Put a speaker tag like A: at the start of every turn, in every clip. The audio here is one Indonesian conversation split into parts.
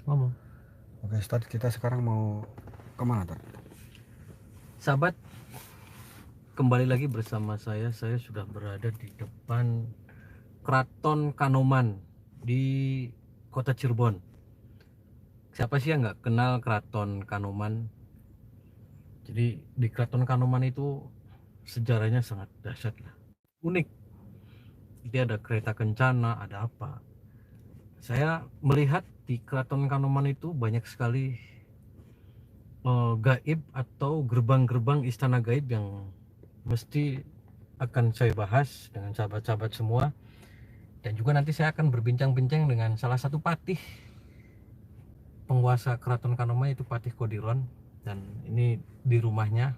A: Ngomong.
B: Oke, Ustadz, kita sekarang mau kemana, Tad?
A: Sahabat, kembali lagi bersama saya. Saya sudah berada di depan Keraton Kanoman di kota Cirebon. Siapa sih yang nggak kenal Keraton Kanoman? Jadi di Keraton Kanoman itu sejarahnya sangat dahsyat lah. Unik. Dia ada kereta kencana, ada apa. Saya melihat di Keraton Kanoman itu banyak sekali gaib atau gerbang-gerbang istana gaib yang mesti akan saya bahas dengan sahabat-sahabat semua, dan juga nanti saya akan berbincang-bincang dengan salah satu patih penguasa Keraton Kanoman, itu Patih Kodiron, dan ini di rumahnya.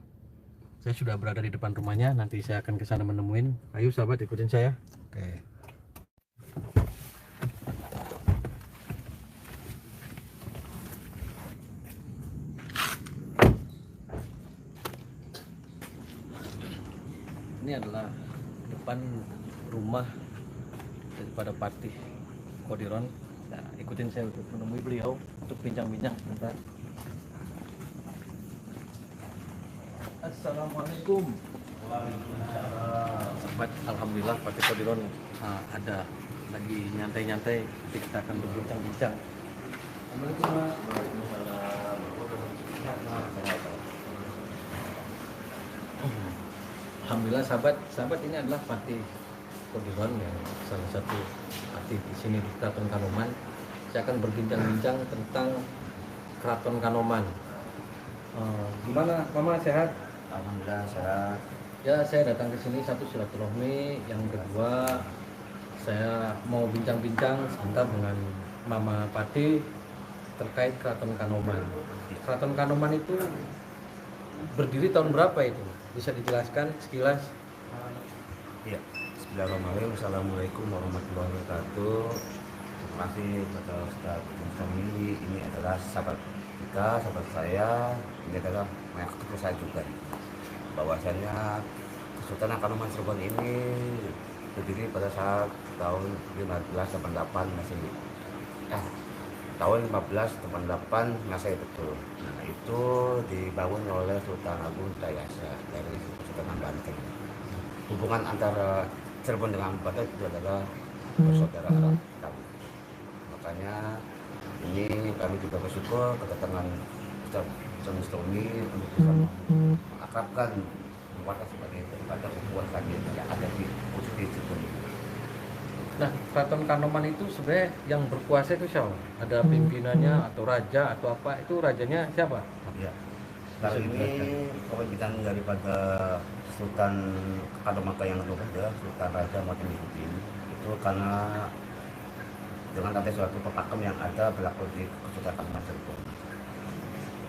A: Saya sudah berada di depan rumahnya, nanti saya akan ke sana menemuin. Ayo sahabat, ikutin saya.
B: Oke.
A: Ini adalah depan rumah daripada Patih Kodiron. Nah, ikutin saya untuk menemui beliau untuk bincang-bincang sebentar. Assalamualaikum. Waalaikumsalam. Sahabat, alhamdulillah Patih Kodiron ada lagi nyantai-nyantai. Nanti kita akan berbincang-bincang. Assalamualaikum. Waalaikumsalam. Alhamdulillah sahabat ini adalah Patih Kodiron, yang salah satu patih di sini di Keraton Kanoman. Saya akan berbincang-bincang tentang Keraton Kanoman. Gimana Mama, sehat?
C: Alhamdulillah sehat.
A: Ya, saya datang ke sini satu silaturahmi, yang kedua saya mau bincang-bincang sebentar dengan Mama Patih terkait Keraton Kanoman. Keraton Kanoman itu berdiri tahun berapa itu? Bisa dijelaskan sekilas?
C: Iya. Bismillahirrahmanirrahim. Assalamualaikum warahmatullahi wabarakatuh. Terima kasih kepada Ustaz Mustami. Ini adalah sahabat kita, sahabat saya. Ini adalah mengakui saya juga. Bahwasanya Kesultanan Kanoman Cirebon ini berdiri pada saat tahun 1588 Masehi. Tahun 1588 Masehi betul. Nah, itu dibangun oleh Sultan Agung Tayasa dari Sultan Banten. Hubungan antara Cirebon dengan Banten itu adalah persaudaraan kami. Makanya ini kami juga bersyukur kedatangan Ustaz Mustami untuk bisa mengakrabkan warga sebagai daripada hubungan kami yang ada di khusus di Cirebon.
A: Nah, Keraton Kanoman itu sebenarnya yang berkuasa itu siapa? Ada pimpinannya atau raja atau apa? Itu rajanya siapa?
C: Ya. Kali ini pemimpinan daripada Sultan Kanoman yang kedua, Sultan Raja Matiuddin, itu karena dengan ada suatu pepakem yang ada berlaku di Kesultanan Kanoman Cirebon.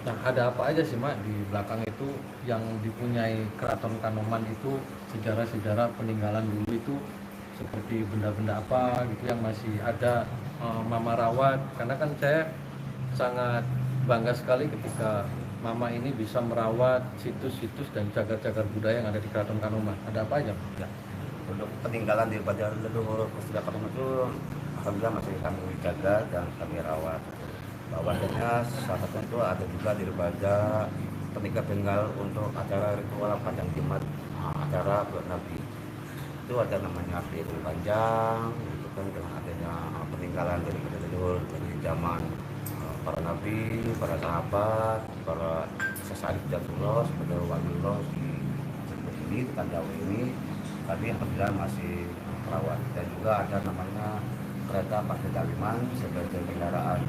A: Nah, ada apa aja sih Mak di belakang itu yang dipunyai Keraton Kanoman itu? Sejarah-sejarah peninggalan dulu itu seperti benda-benda apa gitu yang masih ada Mama rawat? Karena kan saya sangat bangga sekali ketika Mama ini bisa merawat situs-situs dan cagar-cagar budaya yang ada di Keraton Kanoman. Ada apa aja?
C: Ya. Untuk peninggalan daripada leluhur Kesultanan Kanoman itu alhamdulillah masih kami jaga dan kami rawat. Bahwasanya salah satunya itu ada juga daripada peninggal untuk acara ritual panjang jimat, acara buat Nabi. Itu ada namanya Piring Panjang, itu kan dengan adanya peninggalan dari leluhur dari zaman para nabi, para sahabat, para sesari jatullah sebagai waliullah di Cirebon ini, di Tanjawa ini, kami alhamdulillah masih merawat. Dan juga ada namanya kereta Patih Kaliman sebagai kendaraan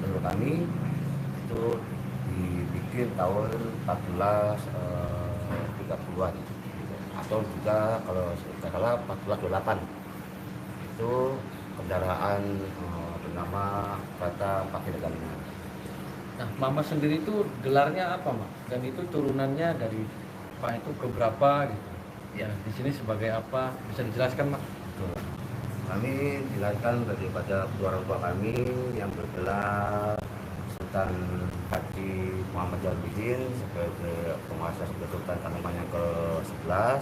C: leluhur kami, itu dibikin tahun 1430-an. Atau juga kalau tidak salah 1428 itu kendaraan bernama kereta Patih Kaliman.
A: Nah, Mama sendiri itu gelarnya apa, Mak? Dan itu turunannya dari Pak itu ke berapa gitu? Ya, di sini sebagai apa? Bisa dijelaskan, Mak?
C: Betul. Kami dijelaskan daripada kedua orang tua kami yang bergelar Sultan Haji Muhammad Jalaluddin sebagai penguasa sebagai Sultan Kanoman yang ke-11,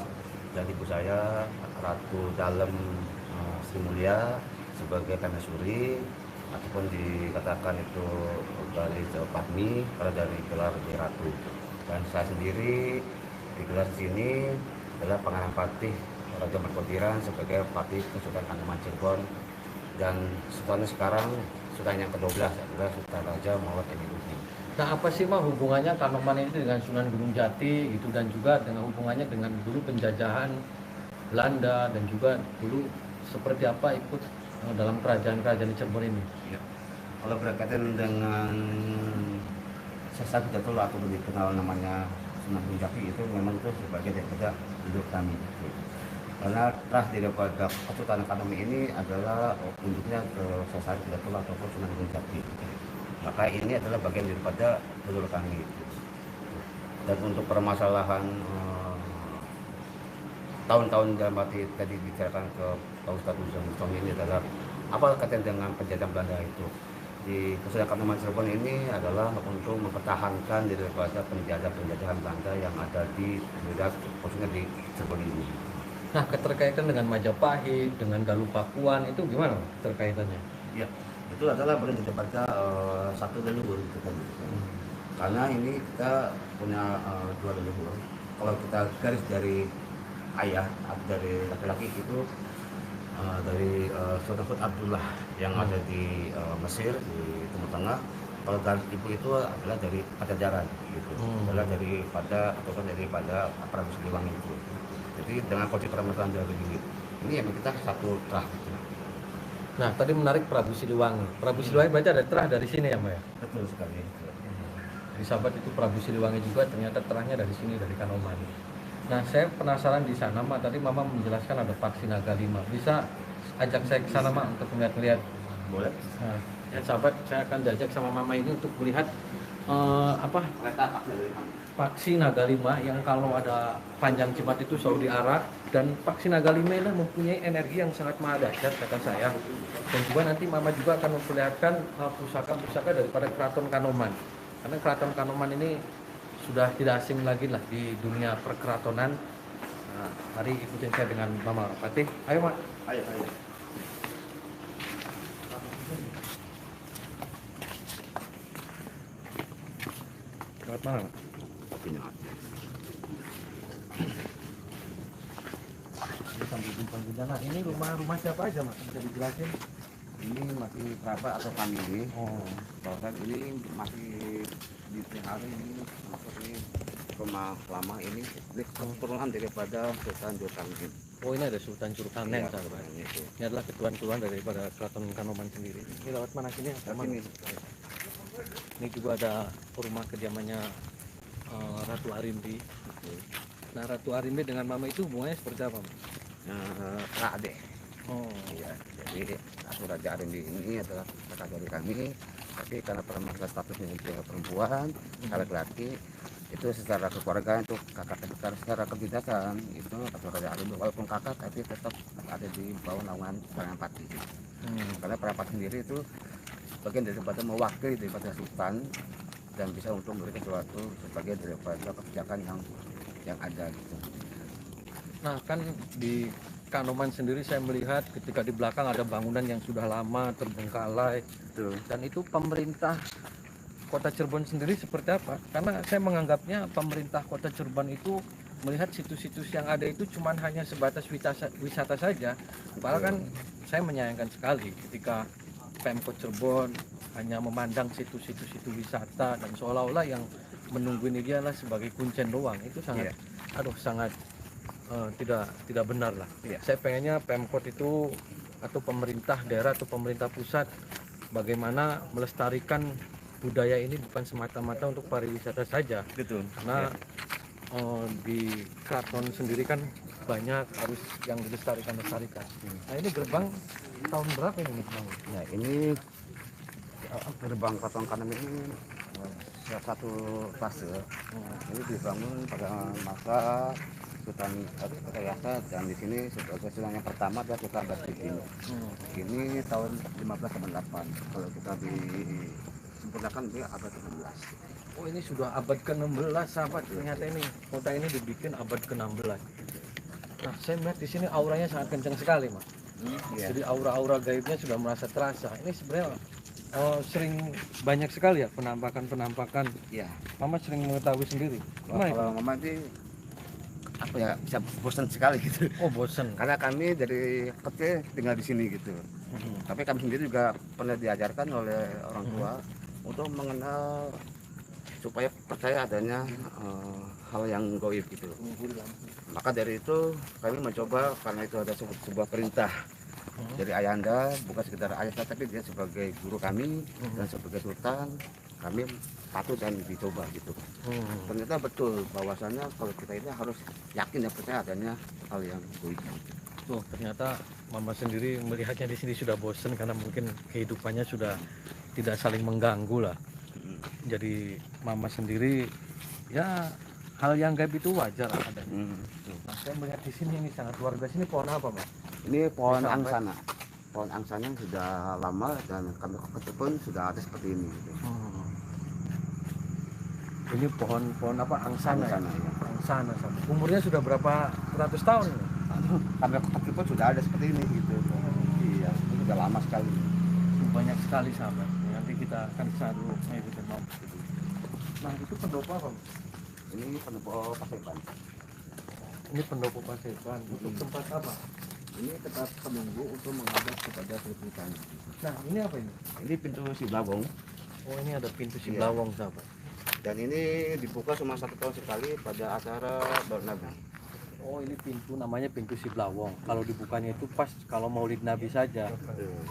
C: dan ibu saya Ratu Dalem Sri Mulia sebagai Permaisuri, ataupun dikatakan itu dari Padmi karena dari gelar di Ratu. Dan saya sendiri digelar di sini adalah pengarang patih Raja Markondiran sebagai patih Kesultanan Kanoman Cirebon, dan sultan sekarang sultan yang ke-12 adalah Sultan Raja Muhammad Emiruddin.
A: Nah, apa sih mah hubungannya Kanoman ini dengan Sunan Gunung Jati gitu, dan juga dengan hubungannya dengan dulu penjajahan Belanda, dan juga dulu seperti apa ikut dalam kerajaan-kerajaan di Cirebon ini?
C: Ya. Kalau berkaitan dengan sesat betul atau dikenal namanya Sunan Gunung Jati, itu memang itu sebagai daripada hidup kami. Karena ras daripada Kesultanan Kanoman ini adalah induknya ke Sesar Betul ataupun Sunan Gunung Jati. Maka ini adalah bagian daripada leluhur kami. Dan untuk permasalahan tahun-tahun dalam arti tadi bicarakan ke Pak Ustadz Ujang ini adalah apa kaitan dengan penjajahan Belanda itu. Di Kesultanan Kanoman Cirebon ini adalah untuk mempertahankan daripada penjajahan Belanda yang ada di wilayah khususnya di Cirebon ini.
A: Nah, keterkaitan dengan Majapahit, dengan Galuh Pakuan itu gimana terkaitannya?
C: Ya, itu adalah bagian daripada satu leluhur kita. Karena ini kita punya dua leluhur. Kalau kita garis dari ayah atau dari laki-laki itu dari Sultan Abdullah yang ada di Mesir di Timur Tengah. Kalau garis ibu itu adalah dari Pajajaran gitu. Adalah daripada ataupun daripada Prabu Siliwangi itu. Jadi dengan konsep permasalahan dari ini yang kita satu terah.
A: Nah, tadi menarik Prabu Siliwangi. Prabu Siliwangi berarti ada terah dari sini ya, Mbak ya?
C: Betul sekali.
A: Di sahabat itu Prabu Siliwangi juga ternyata terahnya dari sini, dari Kanoman. Nah, saya penasaran di sana, Mak. Tadi Mama menjelaskan ada Paksi Naga 5. Bisa ajak saya ke sana, Mak, untuk melihat-lihat?
C: Boleh.
A: Nah, ya sahabat, saya akan diajak sama Mama ini untuk melihat Paksi Naga 5 yang kalau ada panjang cepat itu selalu diarak, dan Paksi Naga 5 ini mempunyai energi yang sangat maha dahsyat kata saya. Dan juga nanti Mama juga akan memperlihatkan pusaka-pusaka daripada Keraton Kanoman. Karena Keraton Kanoman ini sudah tidak asing lagi lah di dunia perkeratonan. Nah, mari ikutin saya dengan Mama Patih. Ayo, Mak.
C: Ayo.
A: Lewat mana, Mak? Ini sambil bincang-bincang. Nah, ini rumah siapa aja, Mak? Bisa dijelasin?
C: Ini masih kerabat atau family.
A: Oh.
C: Bahkan ini masih di hari ini masuk ini rumah lama ini keturunan daripada Sultan Jurkanen.
A: Oh, ini ada Sultan Jurkanen,
C: Iya,
A: sahabat.
C: itu.
A: Ini adalah keturunan daripada Keraton Kanoman sendiri. Ini lewat mana sini?
C: Tapi ini
A: Ini juga ada rumah kediamannya Ratu Arimbi. Nah, Ratu Arimbi dengan Mama itu hubungannya seperti apa, Mak?
C: Rade.
A: Oh,
C: Ya, jadi Ratu Raja Arimbi ini adalah kakak dari kami. Tapi karena permasalahan statusnya dia perempuan, laki-laki, itu secara kekeluargaan itu kakak, secara kebidakan itu Ratu Raja Arimbi walaupun kakak tapi tetap ada di bawah naungan Perapati. Karena Perapati sendiri itu bagian daripada mewakili daripada sultan dan bisa untuk memberikan sesuatu sebagai daripada kebijakan yang ada gitu.
A: nah kan di Kanoman sendiri saya melihat ketika di belakang ada bangunan yang sudah lama terbengkalai.
C: Betul.
A: Dan itu pemerintah Kota Cirebon sendiri seperti apa? Karena saya menganggapnya pemerintah Kota Cirebon itu melihat situs-situs yang ada itu cuman hanya sebatas wisata saja. Padahal kan saya menyayangkan sekali ketika Pemkot Cirebon hanya memandang situs-situs itu wisata dan seolah-olah yang menunggu ini dia lah sebagai kuncen doang. Itu sangat sangat tidak benar lah. Saya pengennya Pemkot itu atau pemerintah daerah atau pemerintah pusat bagaimana melestarikan budaya ini bukan semata-mata untuk pariwisata saja.
C: Betul.
A: Karena di keraton sendiri kan banyak harus yang dilestarikan. Nah, ini gerbang tahun berapa ini dibangun?
C: Ya, ini gerbang Keraton Kanoman ini satu fase. Ini dibangun pada masa Sultan Rekayasa, dan di sini sebagai sultan yang pertama adalah Sultan Basidin. Ini tahun 1598. Kalau kita disempurnakan dia abad ke-16.
A: Oh, ini sudah abad ke-16, sahabat. Ternyata ini kota ini dibikin abad ke-16. Nah, saya melihat di sini auranya sangat kencang sekali, Mas. Jadi aura-aura gaibnya sudah merasa terasa. Ini sebenarnya Oh, sering banyak sekali ya penampakan.
C: Iya.
A: Mama sering mengetahui sendiri.
C: Wah,
A: Gimana itu?
C: kalau mama sih apa ya, bisa bosan sekali gitu.
A: Oh, bosen.
C: Karena kami dari kecil tinggal di sini gitu.
A: Mhm.
C: Tapi kami sendiri juga pernah diajarkan oleh orang tua untuk mengenal, supaya percaya adanya hal yang goib gitu. Maka dari itu kami mencoba, karena itu ada sebuah perintah dari ayahanda, bukan sekedar ayahanda tapi dia sebagai guru kami dan sebagai sultan, kami patuh dan dicoba gitu. Ternyata betul bahwasannya kalau kita ini harus yakin dan percaya adanya hal yang goib.
A: Tuh, ternyata Mama sendiri melihatnya di sini sudah bosen karena mungkin kehidupannya sudah tidak saling mengganggu lah. Jadi Mama sendiri ya hal yang gaib itu wajar lah adanya. Nah, saya melihat di sini ini sangat luar biasa. Ini pohon apa, Mas?
C: Ini pohon
A: Sampai-
C: angsana. Pohon angsana yang sudah lama dan kami kecil pun sudah ada seperti ini gitu.
A: Ini pohon apa? Angsana. Ya?
C: Angsana, ya.
A: Angsana. Umurnya sudah berapa ratus tahun ini?
C: Kami kecil pun sudah ada seperti ini gitu. Iya, itu sudah lama sekali.
A: Banyak sekali sahabat. Nanti kita akan selalu mengikuti mau. Nah, itu pendopo apa? Mas?
C: Ini pendopo Paseban.
A: Ini pendopo Paseban. Untuk tempat apa?
C: Ini tempat penunggu untuk menghadap kepada sultan.
A: Nah, ini apa ini?
C: Ini pintu Siblawong
A: Oh, ini ada pintu
C: Iya.
A: Siblawong, sahabat.
C: dan ini dibuka cuma 1 tahun sekali pada acara Barnabi.
A: Oh, ini pintu namanya pintu Siblawong. Kalau dibukanya itu pas kalau Maulid Nabi saja.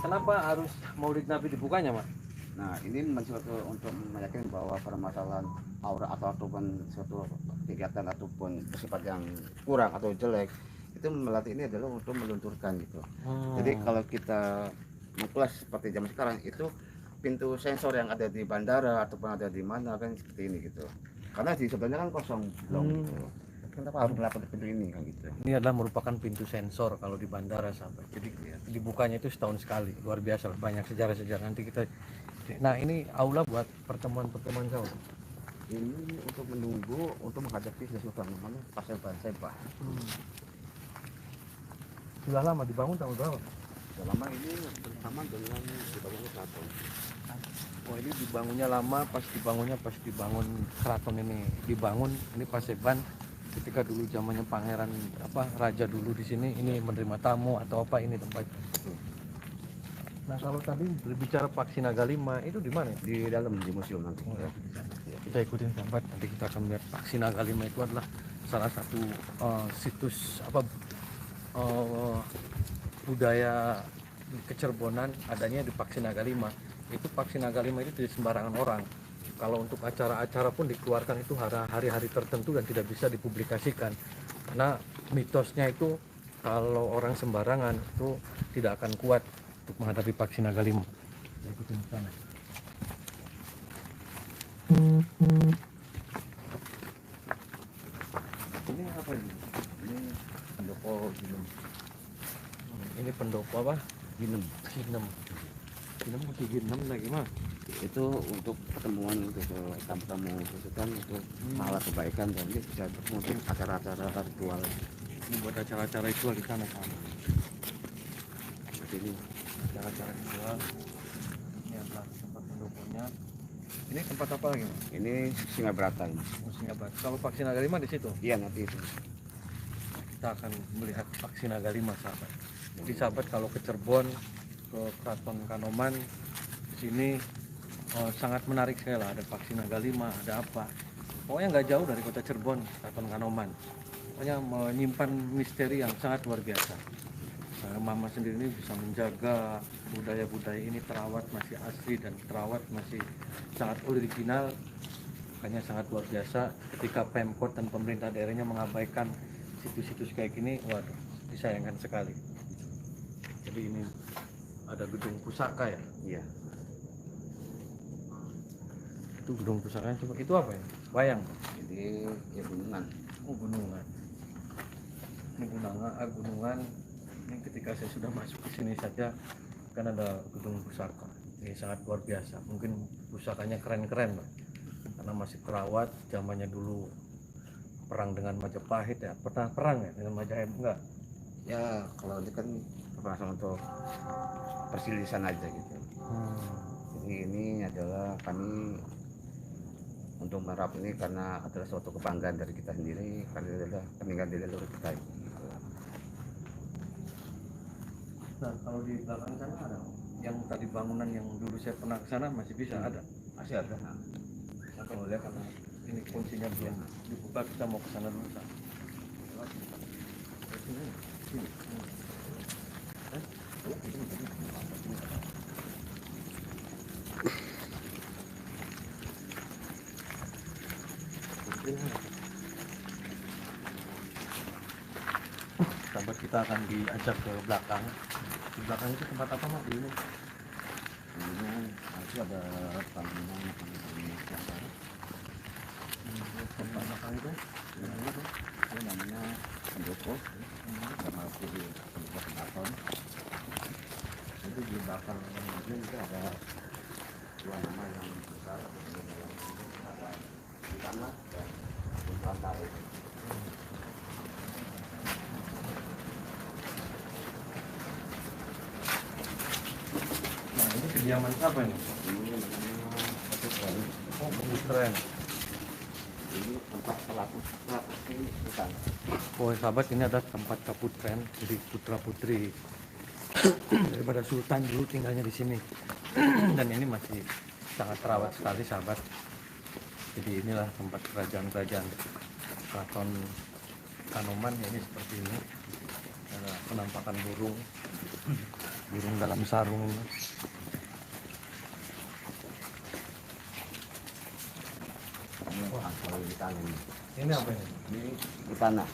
A: Kenapa harus Maulid Nabi dibukanya, Mas?
C: Nah, ini mencoba untuk meyakinkan bahwa permasalahan aura ataupun suatu kegiatan ataupun bersifat yang kurang atau jelek itu melatih ini adalah untuk melunturkan gitu. Jadi kalau kita mengkelas seperti zaman sekarang itu pintu sensor yang ada di bandara ataupun ada di mana kan seperti ini gitu. Karena di sebelahnya kan kosong belum gitu. Kenapa harus melakukan pintu ini kan gitu.
A: Ini adalah merupakan pintu sensor kalau di bandara, sahabat. Jadi dibukanya itu setahun sekali. Luar biasa lah, banyak sejarah-sejarah. Nanti kita. Nah, ini aula buat pertemuan-pertemuan sahabat.
C: Ini untuk menunggu untuk menghadapi sesuatu namanya Paseban Sebah.
A: Sudah lama dibangun tahun berapa?
C: Sudah lama ini bersama dengan dibangunnya keraton.
A: Oh, ini dibangunnya lama, pas dibangun keraton ini dibangun ini Paseban ketika dulu zamannya pangeran raja dulu di sini ini menerima tamu atau apa ini tempat. Nah, kalau tadi berbicara Paksi Naga 5 itu di mana?
C: Di dalam di museum nanti.
A: Oh, ya. Kita ikutin sahabat, nanti kita akan melihat Paksi Naga 5 itu adalah salah satu situs budaya Kecerbonan adanya di Paksi Naga 5. Itu Paksi Naga 5 itu tidak sembarangan orang. Kalau untuk acara-acara pun dikeluarkan itu hari-hari tertentu dan tidak bisa dipublikasikan. Karena mitosnya itu kalau orang sembarangan itu tidak akan kuat untuk menghadapi Paksi Naga 5. Kita ikutin ke sana. Ini apa ini?
C: Ini pendopo Ginem.
A: Ini pendopo apa?
C: Ginem.
A: Ginem. Ginem mesti ginem lagi mah.
C: Itu untuk pertemuan untuk tamu-tamu sultan untuk pahala kebaikan dan ini bisa untuk acara-acara ritual
A: Ini buat acara-acara ritual di sana sama.
C: seperti ini.
A: Acara-acara ritual. Ini adalah tempat pendoponya. Ini tempat apa lagi, Mas?
C: Ini Singa Berata ini.
A: Musuhnya Bat. Kalau Paksi Naga 5 di situ.
C: Iya nanti itu.
A: Kita akan melihat Paksi Naga 5, sahabat. Jadi sahabat kalau ke Cirebon, ke Keraton Kanoman, di sini sangat menarik sekali lah. Ada Paksi Naga 5, ada apa. Pokoknya nggak jauh dari kota Cirebon, Keraton Kanoman. Pokoknya menyimpan misteri yang sangat luar biasa. Mama sendiri ini bisa menjaga budaya-budaya ini terawat masih asli dan terawat masih sangat original. Makanya sangat luar biasa ketika Pemkot dan pemerintah daerahnya mengabaikan situs-situs kayak gini, waduh, disayangkan sekali. Jadi ini ada gedung pusaka ya.
C: Iya.
A: Itu gedung pusakanya coba. Itu apa ya? Wayang.
C: Jadi ya gunungan.
A: Oh, gunungan. Ini gunungan. Ini ketika saya sudah masuk ke sini saja kan ada gedung pusaka. Ini sangat luar biasa. Mungkin pusakanya keren-keren, Pak. Karena masih terawat zamannya dulu perang dengan Majapahit ya. Pernah perang ya dengan Majapahit enggak?
C: Ya kalau ini kan perasaan untuk persilisan aja gitu. Jadi pagi ini adalah kami untuk merap ini karena adalah suatu kebanggaan dari kita sendiri karena adalah peninggalan dari leluhur kita.
A: Nah, kalau di belakang sana ada yang tadi bangunan yang dulu saya pernah ke sana masih bisa ada.
C: Masih ada.
A: Nah, kalau lihat karena ini kuncinya belum dibuka, kita mau ke sana dulu. Sa. Sini. Sini. Sahabat, kita akan diajak ke belakang. Di belakang itu tempat apa mas? Ini
C: Itu ada bangunan yang
A: tempat belakang itu.
C: itu namanya pendopo sama kiri pendopo. Itu di belakang itu ada dua nama yang besar, ada di tanah dan di pantai.
A: Nah, ini kediaman siapa ini?
C: Ini namanya Petren.
A: Oh, Petren.
C: Ini tempat pelaku hutan.
A: Oh, sahabat, ini ada tempat Kaputren, jadi putra putri daripada Sultan dulu tinggalnya di sini. Dan ini masih sangat terawat sekali, sahabat. Jadi inilah tempat kerajaan-kerajaan Keraton Kanoman, ya, ini seperti ini. Ada penampakan burung dalam sarung ini.
C: Kalau di tanah ini.
A: Ini apa ini?
C: Ini di tanah.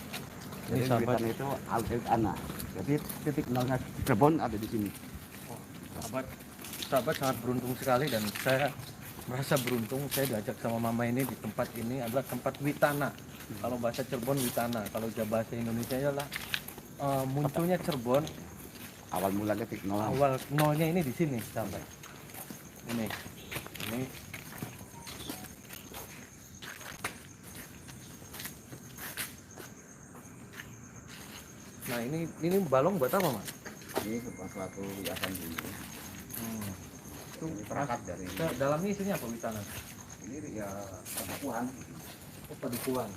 A: Ini
C: Jadi
A: sahabat.
C: di tanah itu alter tanah. Jadi titik nolnya Cirebon ada di sini.
A: Oh, sahabat sangat beruntung sekali, dan saya merasa beruntung saya diajak sama mama ini di tempat ini adalah tempat Witana. Kalau bahasa Cirebon Witana, kalau bahasa Indonesia adalah munculnya Cirebon,
C: Awal mulanya titik nol.
A: awal nolnya ini di sini, sahabat. Ini. Nah, ini balong buat apa, Mas?
C: Ini suatu hiasan dulu.
A: Itu
C: Ini perangkat dari
A: dalamnya isinya apa Witana?
C: ini ya perempuan.
A: Oh, padukuan.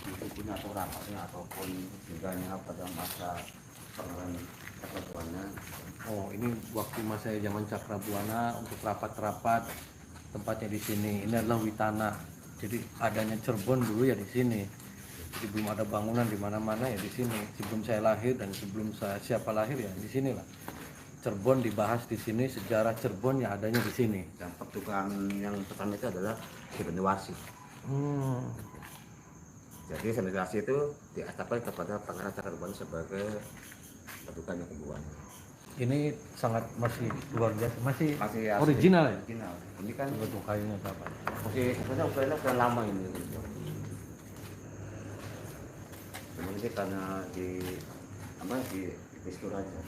C: Itu punya torakannya ataupun tinggalnya pada masa pengeran keperluannya.
A: Oh, ini waktu masa zaman Cakrabuana untuk rapat-rapat tempatnya di sini. Ini adalah Witana. Jadi adanya Cirebon dulu ya di sini. Jadi belum ada bangunan di mana-mana ya di sini. Sebelum saya lahir dan sebelum siapa lahir ya di sinilah. Cirebon dibahas di sini, sejarah Cirebon ya adanya di sini.
C: Dan petugang yang pertama itu adalah Sibendewasi. Jadi Sibendewasi itu diataskan kepada Pangeran Cakrabuana sebagai petugang yang kedua.
A: Ini sangat masih luar biasa, masih
C: Masih asli.
A: original ya.
C: Original. Ini kan
A: Bentuk kayunya apa?
C: masih sebenarnya ukurannya sudah lama ini. Cuma ini karena di pistur aja.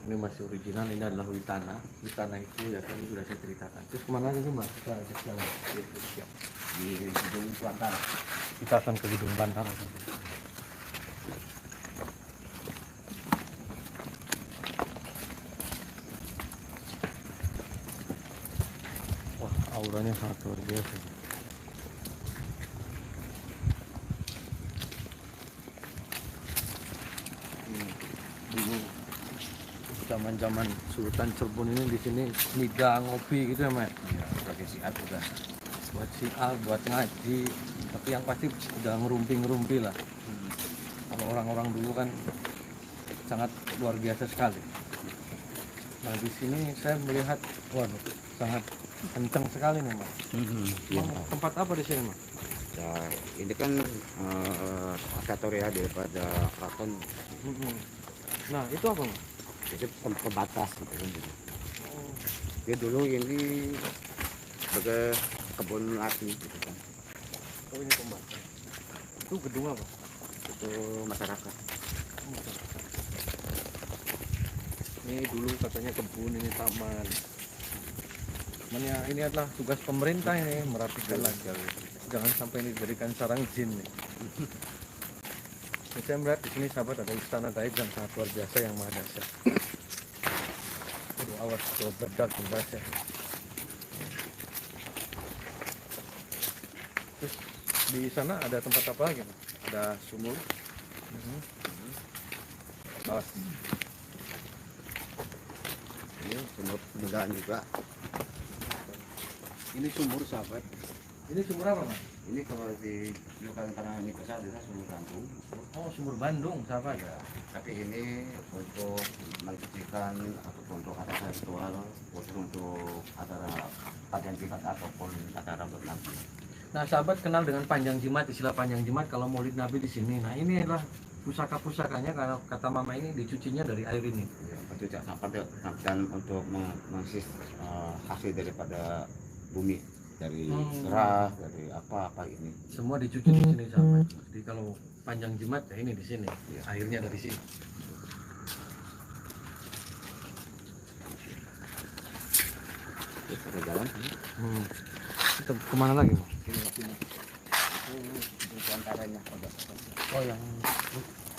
A: Ini masih original, ini adalah Witana. Witana itu ya tadi sudah saya ceritakan. Terus kemana lagi mas? Kita ajak jalan. Siap.
C: Di gedung Bantara.
A: Kita akan ke Gedung Bantara. Wah, auranya sangat luar biasa. Dulu zaman-zaman Sultan Cirebon ini di sini nida ngopi gitu ya, Mas.
C: Ya, sebagai siat juga.
A: Buat sial, buat ngaji, tapi yang pasti udah ngerumpi lah. Kalau orang-orang dulu kan sangat luar biasa sekali. Nah, di sini saya melihat, waduh, sangat kencang sekali nih, Mas.
C: Iya.
A: Tempat apa di sini, Mas?
C: Ya, ini kan akatoria daripada keraton.
A: Nah, itu apa, Mas?
C: Itu pembatas gitu kan. Jadi dulu ini sebagai kebun api gitu kan.
A: Oh, ini pembatas. Itu gedung apa?
C: Itu masyarakat.
A: Ini dulu katanya kebun, ini taman. Cuman ya ini adalah tugas pemerintah ini, merapikan lagi. Jangan sampai ini dijadikan sarang jin nih. Saya melihat di sini sahabat ada istana gaib yang sangat luar biasa yang maha dahsyat. Aduh, awas kalau bedak membaca. Terus di sana ada tempat apa lagi? Pak?
B: Ada sumur.
A: Awas.
B: Ini sumur peninggalan juga. Ini sumur sahabat.
A: Ini sumur apa, Mas?
C: Ini kalau di Nusantara ini besar adalah sumur Bandung.
A: Oh, sumur Bandung, sahabat.
C: Ya, tapi ini untuk mensucikan ataupun untuk acara ritual, khusus untuk acara panjang jimat ataupun acara bernabi.
A: Nah, sahabat kenal dengan panjang jimat, istilah panjang jimat kalau Maulid Nabi di sini. Nah, ini adalah pusaka-pusakanya kalau kata mama ini dicucinya dari air ini.
C: Ya, pencucian sampah dan untuk mengisi hasil daripada bumi dari serah, dari apa ini.
A: Semua dicuci di sini, sahabat. Jadi kalau panjang jimat ya ini di sini.
C: Ya.
A: Airnya dari sini.
C: Terus ada jalan sini.
A: Kita kemana lagi, Mas?
C: Itu antaranya ada.
A: Oh, yang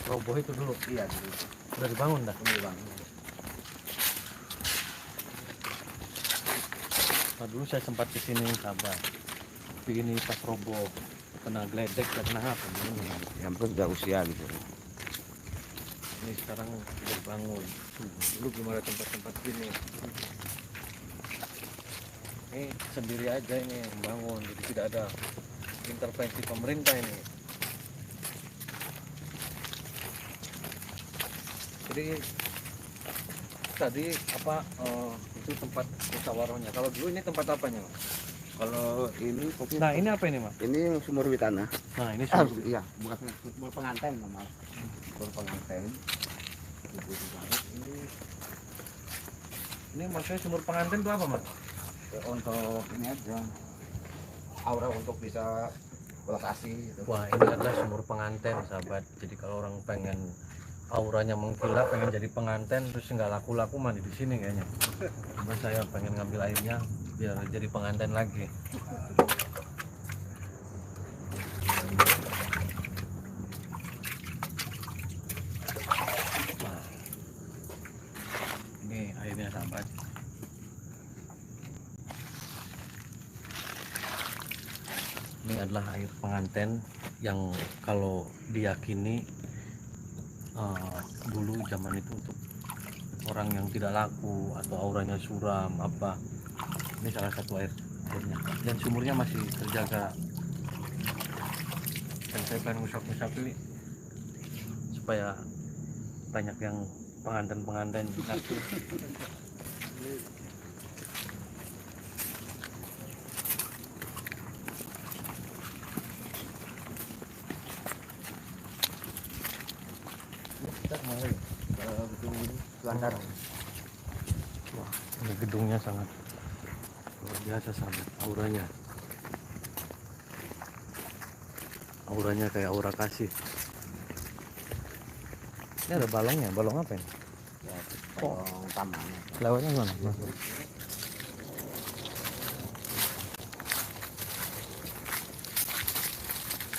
A: roboh itu dulu.
C: Iya, dulu.
A: Udah dibangun dah.
C: Ini bang.
A: Nah, dulu saya sempat ke sini, sahabat. Tapi ini pas roboh, kena geledek, kena apa?
C: Yang penting sudah usia gitu.
A: Ini sekarang udah dibangun. Dulu belum ada tempat-tempat gini. Ini sendiri aja ini membangun, jadi tidak ada intervensi pemerintah ini. Jadi tadi apa itu tempat musyawarahnya. Kalau dulu ini tempat apanya, Mas?
C: Kalau ini kopi.
A: Nah, ini apa ini, Mas?
C: Ini sumur witana.
A: Nah, ini
C: Iya, bukan sumur pengantin nama. Sumur pengantin.
A: ini maksudnya sumur pengantin itu apa, Mas?
C: Untuk ini aja. Aura untuk bisa lokasi gitu.
A: Wah, ini adalah sumur pengantin, sahabat. Jadi kalau orang pengen auranya mengkilap, pengen jadi pengantin, terus nggak laku-laku mandi di sini kayaknya. Cuma saya pengen ngambil airnya biar jadi pengantin lagi. Nah, ini airnya, sahabat. Ini adalah air pengantin yang kalau diyakini dulu zaman itu untuk orang yang tidak laku atau auranya suram apa. Ini salah satu airnya dan sumurnya masih terjaga. Dan saya pengen ngusap-ngusap ini supaya banyak yang pengantin-pengantin ngaku. Kita kemana ya?
C: Gedung Belanda.
A: Wah, ini gedungnya sangat luar biasa, sahabat. Auranya kayak aura kasih. Ini ada balongnya. Balong apa ini?
C: Ya, balong taman.
A: Lewatnya mana?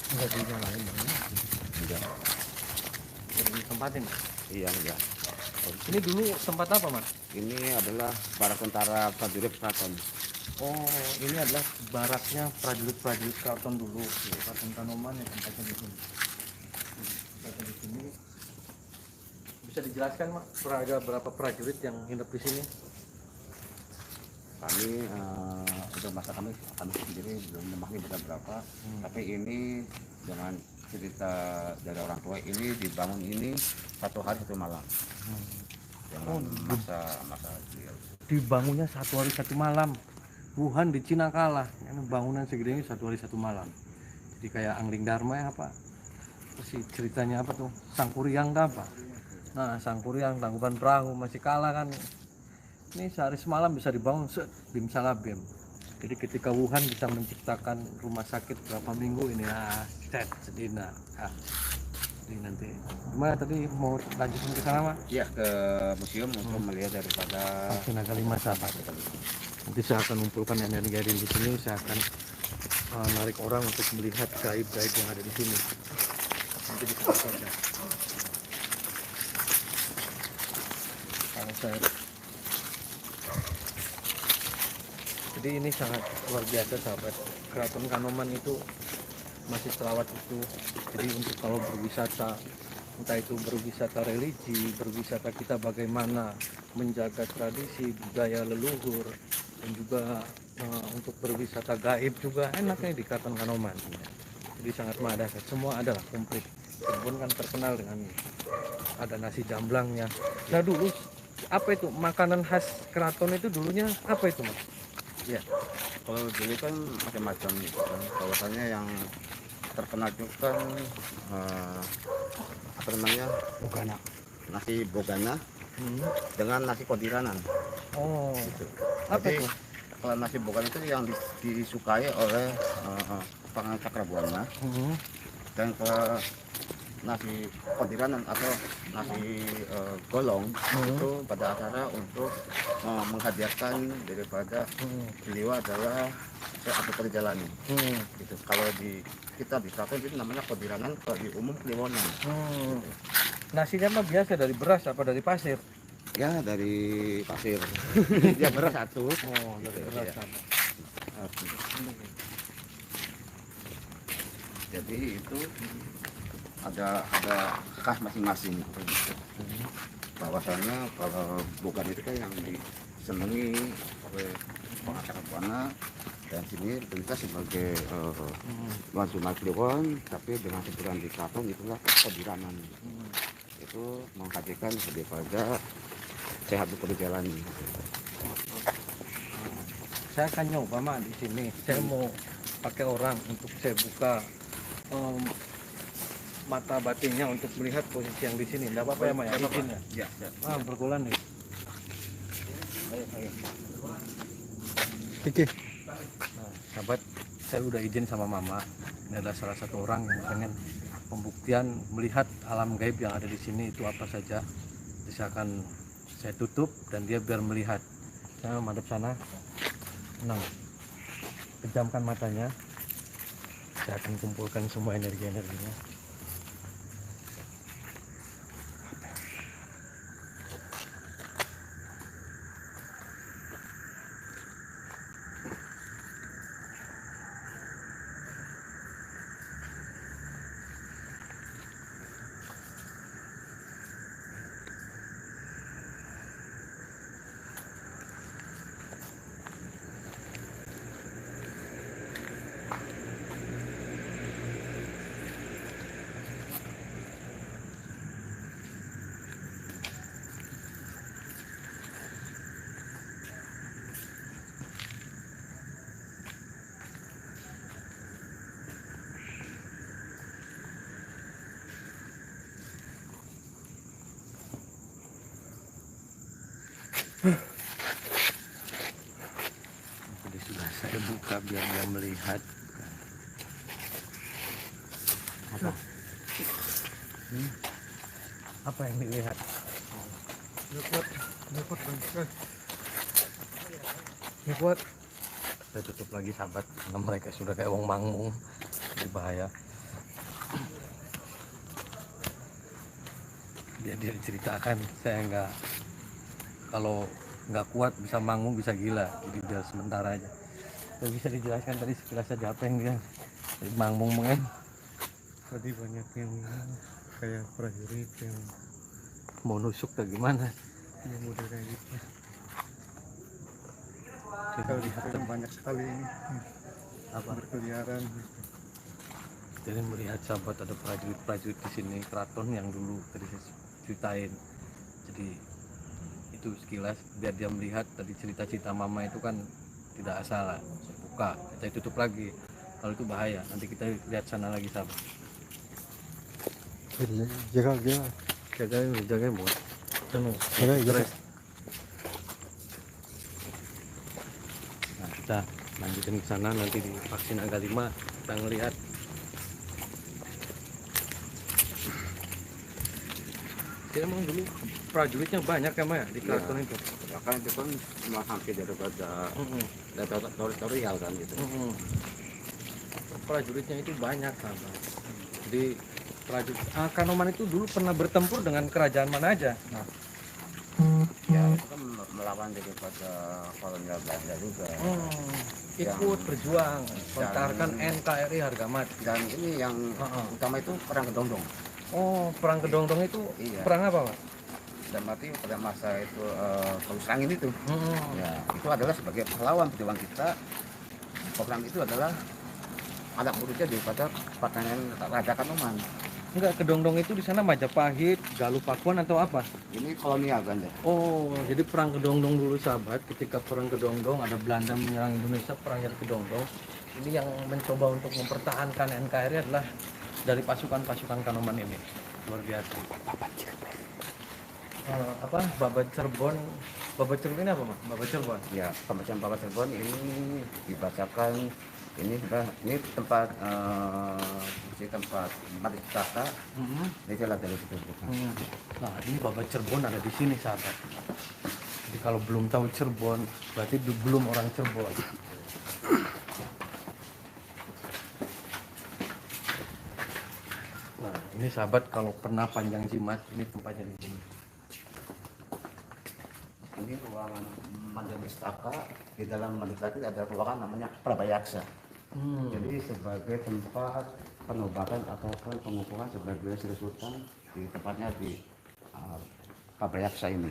A: Enggak dinyalain bang.
C: Enggak.
A: Jadi ditempatin.
C: Iya, enggak.
A: Ini dulu tempat apa, Mas?
C: Ini adalah barak tentara prajurit Keraton.
A: Oh, ini adalah baraknya prajurit Keraton dulu. Keraton Kanoman ya tempatnya di sini. Tempatnya di sini. Bisa dijelaskan, Mak, berapa prajurit yang hidup di sini?
C: Kami untuk masa kami sendiri belum memahami berapa. Tapi ini dengan cerita dari orang tua ini dibangun ini 1 hari 1 malam. Dengan masa beliau.
A: Dibangunnya 1 hari 1 malam. Wuhan di Cina kalah. Ini bangunan segede ini 1 hari 1 malam. Jadi kayak Angling Dharma ya, apa? Terus ceritanya apa tuh? Sangkuriang apa? Nah, Sangkuriang Tangkuban Perahu masih kalah kan. Ini sehari semalam bisa dibangun bim salabim. Jadi ketika Wuhan bisa menciptakan rumah sakit berapa minggu ini sedina. Ini nanti gimana tadi mau lanjutin ke sana, Mak?
C: Iya, ke museum untuk melihat daripada
A: Naga 5, sahabat. Nanti saya akan mengumpulkan energi di sini, saya akan narik orang untuk melihat gaib-gaib yang ada di sini. Nanti di saja. Kalau saya, jadi ini sangat luar biasa sahabat. Keraton Kanoman itu masih terawat itu. Jadi untuk kalau berwisata, entah itu berwisata religi, berwisata kita bagaimana menjaga tradisi budaya leluhur, dan juga untuk berwisata gaib juga enaknya di Keraton Kanoman. Jadi sangat mengadakan, semua adalah komplit. Cirebon kan terkenal dengan ada nasi jamblangnya. Nah dulu apa itu makanan khas keraton itu dulunya apa itu mas?
B: Ya, kalau dulu kan macam-macam gitu kan. Kawasannya yang terkenal itu kan apa namanya,
A: Bogana.
B: nasi bogana dengan nasi kodiranan.
A: Oh,
B: Gitu.
A: apa
B: Jadi
A: itu?
B: kalau nasi bogana itu yang disukai oleh pangan Cakrabuana, dan kalau nasi kodiranan atau nasi golong itu pada acara untuk menghadiahkan daripada beliau adalah Syekh Abdul Qadir Jalani. Gitu. Kalau di kita di keraton itu namanya kodiranan, kalau di umum kliwonan.
A: Nasinya mah biasa dari beras apa dari pasir?
B: Ya dari pasir. Ya beras satu.
A: Oh, dari
B: Gitu,
A: beras.
B: ya.
A: Sama.
B: Jadi itu ada khas masing-masing. Bahwasannya kalau bukan itu kan yang disenangi oleh masyarakat Buana, dan sini kita sebagai Tuan Sunan Kliwon, tapi dengan sebutan di keraton itulah kodiranan. Itu menghadirkan daripada Syekh Abdul Qadir Jalani.
A: Saya akan nyoba mah di sini. Saya mau pakai orang untuk saya buka mata batinnya untuk melihat posisi yang di sini. Tidak apa-apa ya, Mak? Izin ya?
B: Ya.
A: Bergulan nih. Ayo.
B: Oke.
A: Nah, sahabat, saya udah izin sama Mama. Ini adalah salah satu orang yang pengen pembuktian melihat alam gaib yang ada di sini itu apa saja. Jadi saya akan saya tutup dan dia biar melihat. Saya madep sana. Tenang. Pejamkan matanya. Saya akan kumpulkan semua energi-energinya. Jadi sudah saya buka biar dia melihat. Apa? Apa yang dilihat? Kuat. Saya tutup lagi sahabat, karena mereka sudah kayak wong mangmung, jadi bahaya. Dia diceritakan, saya nggak, kalau nggak kuat bisa manggung bisa gila, jadi biar sementara aja. Saya bisa dijelaskan tadi sekilas saja apa yang dia manggung mengen. Tadi banyak yang kayak prajurit yang mau nusuk atau gimana, yang udah kayak gitu. Kita lihat
B: banyak sekali ini
A: apa
B: berkeliaran.
A: jadi melihat sahabat ada prajurit di sini keraton yang dulu tadi saya ceritain. Jadi itu sekilas biar dia melihat tadi cerita-cerita Mama itu kan tidak asal lah. Saya buka, saya tutup lagi. Kalau itu bahaya, nanti kita lihat sana lagi sahabat. Jaga mau. Nah, kita lanjutin ke sana, nanti di vaksin Naga 5 kita ngelihat. Jadi emang dulu prajuritnya banyak ya Maya di keraton itu.
B: Bahkan itu kan cuma hampir daripada teritorial kan gitu.
A: prajuritnya itu banyak sahabat. Jadi prajurit Kanoman itu dulu pernah bertempur dengan kerajaan mana aja? Nah,
B: Ya itu kan melawan daripada kolonial Belanda juga.
A: ikut berjuang, mempertahankan NKRI harga mati.
B: Dan ini yang utama itu perang Kedondong.
A: Oh, perang Kedondong itu
B: Iya.
A: perang apa, Pak?
B: Dan mati pada masa itu Serangin itu. Ya, itu adalah sebagai pahlawan perjuangan kita. Program itu adalah anak muridnya daripada pertahanan Raja Kanoman.
A: Enggak, Kedondong itu di sana Majapahit, Galuh Pakuan atau apa?
B: Ini kolonial Belanda.
A: Oh, jadi perang Kedondong dulu sahabat. Ketika perang Kedondong ada Belanda menyerang Indonesia, perang Kedondong. Ini yang mencoba untuk mempertahankan NKRI adalah dari pasukan-pasukan Kanoman ini. Luar biasa. Babat Cirebon. Babat Cirebon ini apa, Mas? Babat Cirebon.
B: Ya, pembacaan Babat Cirebon ini dibacakan ini tempat tempat mati tata. Ini adalah dari situ.
A: Nah, ini Babat Cirebon ada di sini sahabat. Jadi kalau belum tahu Cirebon, berarti belum orang Cirebon. Nah, ini sahabat kalau pernah panjang jimat, ini tempatnya di sini.
B: Ini ruangan Mandi Pustaka. Di dalam Mandi Pustaka ada ruangan namanya Prabayaksa. Jadi sebagai tempat penobatan ataupun pengukuran sebagai Sri Sultan di tempatnya di Prabayaksa ini.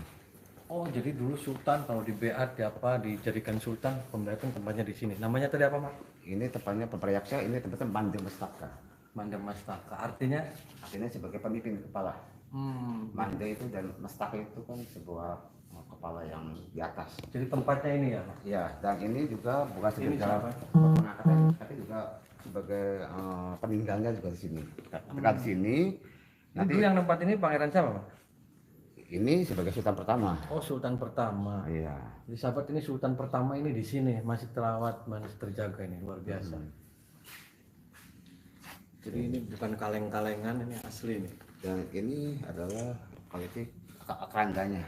A: Oh, jadi dulu Sultan kalau di Beat dijadikan Sultan, pembeatan tempatnya di sini. Namanya tadi apa, Mas?
B: Ini tempatnya Prabayaksa, ini tempatnya Mandi Pustaka.
A: Manda Mastaka. Artinya
B: Sebagai pemimpin kepala. Manda itu dan Mustaka itu kan sebuah kepala yang di atas.
A: jadi tempatnya ini ya, Mas?
B: Ya, dan ini juga bukan
A: Ini
B: sekedar
A: siapa?
B: pengangkatan, tapi juga sebagai peninggalnya juga di sini. Ketika di sini, nanti
A: Dulu yang tempat ini pangeran siapa, Mas?
B: ini sebagai Sultan pertama.
A: Oh, Sultan pertama.
B: Iya.
A: Jadi sahabat, ini Sultan pertama ini di sini masih terawat, masih terjaga, ini luar biasa. Jadi ini bukan kaleng-kalengan, ini asli nih.
B: Dan ini adalah kualitas kerandanya.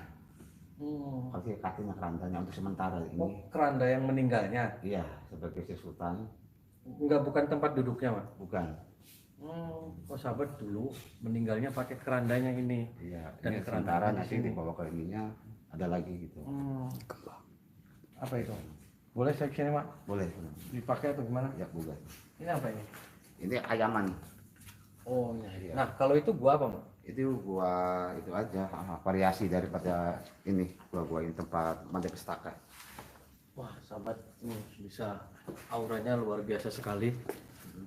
B: Kualitas kakinya kerandanya untuk sementara ini.
A: Oh, keranda yang meninggalnya?
B: Iya, sebagai si Sultan.
A: Enggak, bukan tempat duduknya, Mas?
B: Bukan.
A: Oh, sahabat dulu meninggalnya pakai kerandanya ini.
B: Iya,
A: Dan
B: ini
A: keranda
B: sementara
A: di
B: nanti
A: sini.
B: dibawa ke ininya ada lagi gitu.
A: Apa itu? Boleh saya kesini, Mak?
B: Boleh.
A: Dipakai atau gimana?
B: Ya, boleh.
A: Ini apa ini?
B: Ini ayaman.
A: Oh, iya.
B: Iya.
A: Nah, kalau itu gua apa, Mak?
B: Itu gua itu aja variasi daripada ini gua ini tempat Mandi Pustaka.
A: Wah, sahabat, ini bisa auranya luar biasa sekali.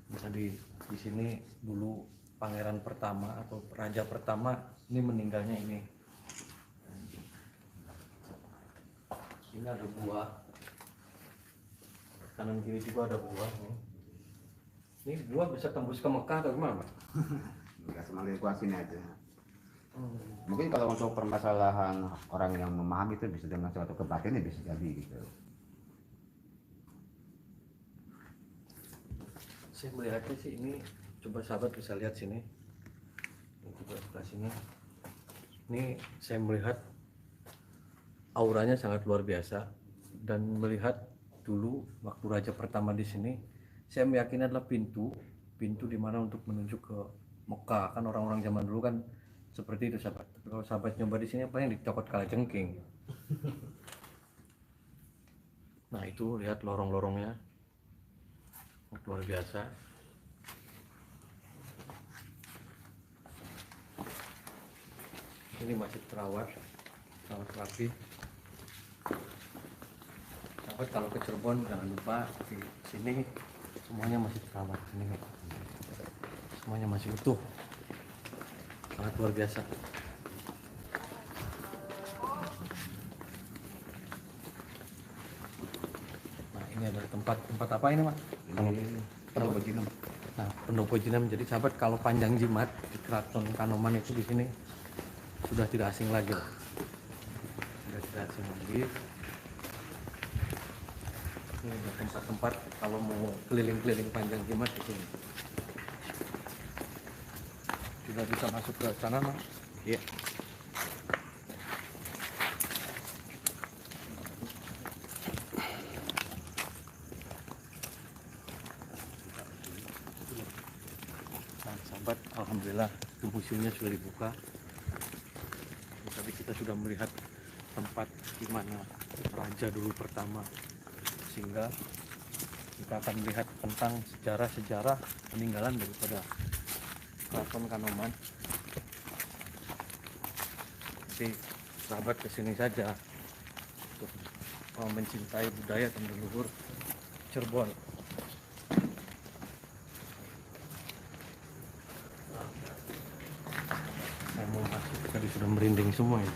A: Bisa di sini dulu pangeran pertama atau raja pertama ini meninggalnya ini. Ini ada buah. Kanan kiri juga ada buah nih. Ini buah bisa tembus ke Mekah atau gimana, Pak?
B: Enggak cuma lingkungan sini aja. Mungkin kalau untuk permasalahan orang yang memahami itu bisa dengan suatu kebatinan bisa jadi gitu.
A: Saya melihatnya sih ini, coba sahabat bisa lihat sini. Ini juga sebelah sini. Ini saya melihat auranya sangat luar biasa, dan melihat dulu waktu raja pertama di sini, saya meyakini adalah pintu di mana untuk menuju ke Mekah. Kan orang-orang zaman dulu kan seperti itu, sahabat. Tapi kalau sahabat nyoba di sini, apa yang dicokot kalajengking. Nah, itu lihat lorong-lorongnya luar biasa. Ini masih terawat, sangat rapi. Sahabat, kalau ke Cirebon jangan lupa di sini semuanya masih terawat. Ini semuanya masih utuh, sangat luar biasa. Nah, ini adalah tempat apa ini, Mas?
B: Pendopo Jinem.
A: Nah, Pendopo Jinem. Jadi sahabat, kalau panjang jimat di Keraton Kanoman itu di sini sudah tidak asing lagi, Pak. Sudah tidak asing lagi. Ini ada tempat-tempat kalau mau keliling-keliling panjang jimat di sini. Sudah bisa masuk ke sana, Mas?
B: Iya.
A: Itu museumnya sudah dibuka. Tadi kita sudah melihat tempat di mana raja dulu pertama singgah. Kita akan melihat tentang sejarah-sejarah peninggalan daripada Keraton Kanoman. Jadi sahabat kesini saja untuk mencintai budaya dan leluhur Cirebon. Saya mau masuk, tadi sudah merinding semua ya.